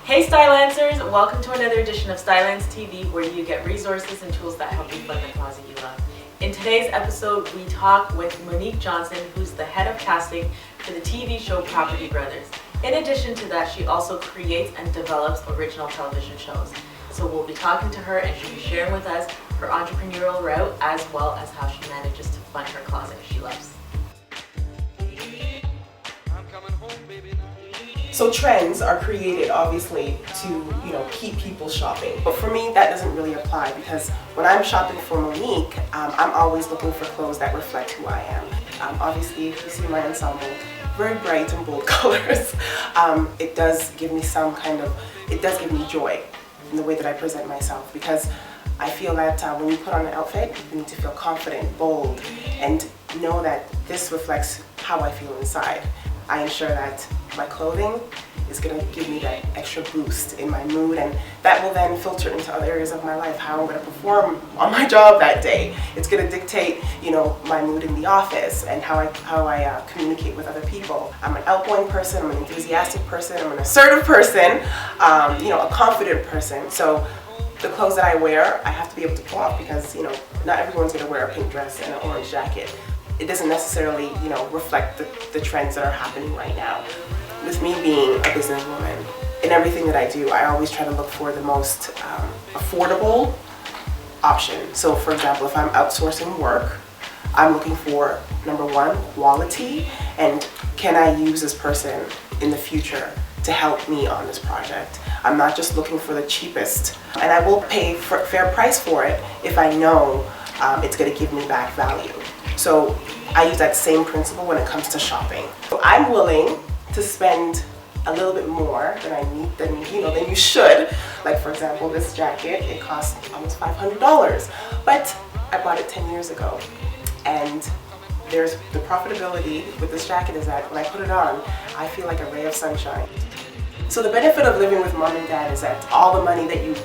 Hey Stylancers, welcome to another edition of Stylance TV, where you get resources and tools that help you fund the closet you love. In today's episode, we talk with Monique Johnson, who's the head of casting for the TV show Property Brothers. In addition to that, she also creates and develops original television shows. So we'll be talking to her, and she'll be sharing with us her entrepreneurial route as well as how she manages to fund her closet she loves. So trends are created obviously to, keep people shopping. But for me, that doesn't really apply, because when I'm shopping for Monique, I'm always looking for clothes that reflect who I am. Obviously, if you see my ensemble, very bright and bold colors. It does give me joy in the way that I present myself, because I feel that when you put on an outfit, you need to feel confident, bold, and know that this reflects how I feel inside. I ensure that my clothing is going to give me that extra boost in my mood, and that will then filter into other areas of my life, how I'm going to perform on my job that day. It's going to dictate, my mood in the office and how I communicate with other people. I'm an outgoing person, I'm an enthusiastic person, I'm an assertive person, a confident person. So the clothes that I wear, I have to be able to pull off, because, not everyone's going to wear a pink dress and an orange jacket. It doesn't necessarily, reflect the trends that are happening right now. With me being a businesswoman, in everything that I do, I always try to look for the most affordable option. So for example, if I'm outsourcing work, I'm looking for, number one, quality, and can I use this person in the future to help me on this project. I'm not just looking for the cheapest, and I will pay fair price for it if I know it's going to give me back value. So I use that same principle when it comes to shopping. So I'm willing to spend a little bit more than I need, than you should. Like for example, this jacket, it cost almost $500, but I bought it 10 years ago. And there's the profitability with this jacket is that when I put it on, I feel like a ray of sunshine. So the benefit of living with mom and dad is that all the money that you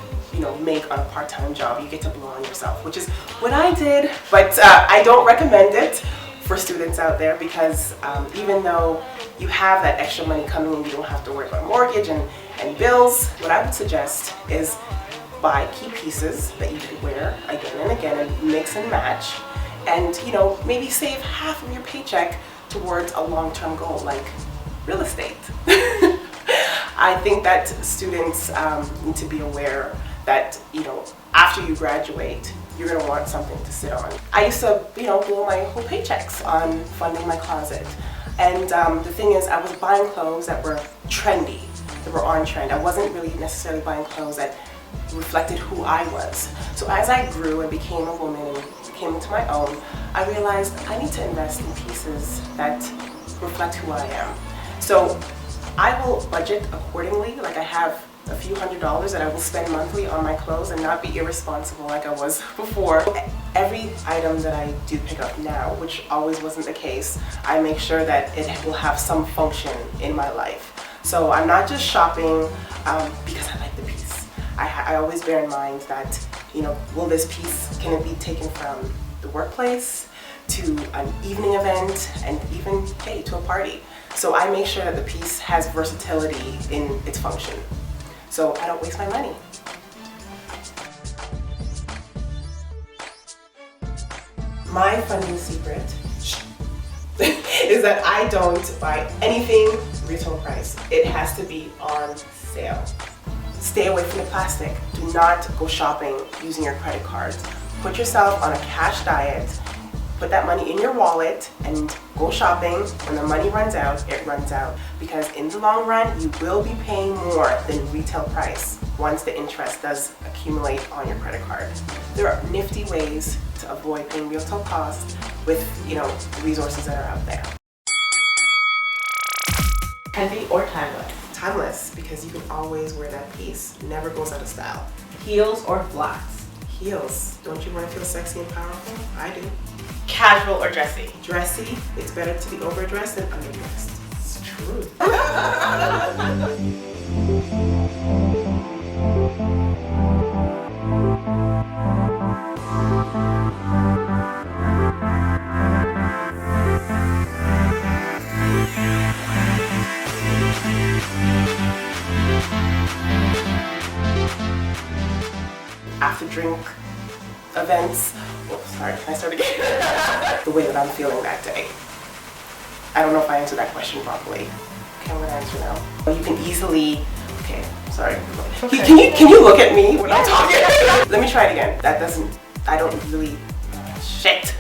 make on a part-time job, you get to blow on yourself, which is what I did. But I don't recommend it for students out there, because even though you have that extra money coming in, you don't have to worry about mortgage and bills. What I would suggest is buy key pieces that you can wear again and again and mix and match, and maybe save half of your paycheck towards a long-term goal like real estate. I think that students need to be aware that after you graduate, you're going to want something to sit on. I used to blow my whole paychecks on funding my closet, and the thing is, I was buying clothes that were trendy, that were on trend. I wasn't really necessarily buying clothes that reflected who I was. So as I grew and became a woman and came into my own, I realized I need to invest in pieces that reflect who I am. So I will budget accordingly. Like, I have a few $100s that I will spend monthly on my clothes and not be irresponsible like I was before. Every item that I do pick up now, which always wasn't the case, I make sure that it will have some function in my life. So I'm not just shopping because I like the piece. I always bear in mind that, will this piece, can it be taken from the workplace to an evening event, and even, hey, to a party. So I make sure that the piece has versatility in its function, so I don't waste my money. My funding secret is that I don't buy anything retail price. It has to be on sale. Stay away from the plastic. Do not go shopping using your credit cards. Put yourself on a cash diet. Put that money in your wallet and go shopping. When the money runs out, it runs out. Because in the long run, you will be paying more than retail price once the interest does accumulate on your credit card. There are nifty ways to avoid paying retail costs with, the resources that are out there. Trendy or timeless? Timeless, because you can always wear that piece. It never goes out of style. Heels or flats? Heels. Don't you want to feel sexy and powerful? I do. Casual or dressy? Dressy. It's better to be overdressed than underdressed. It's true. after drink events. Oh, sorry, can I start again? The way that I'm feeling that day. I don't know if I answered that question properly. Okay, I'm gonna answer now. You can easily, okay, sorry. Okay. Can you look at me when I'm talking? Let me try it again. That doesn't, I don't really, shit.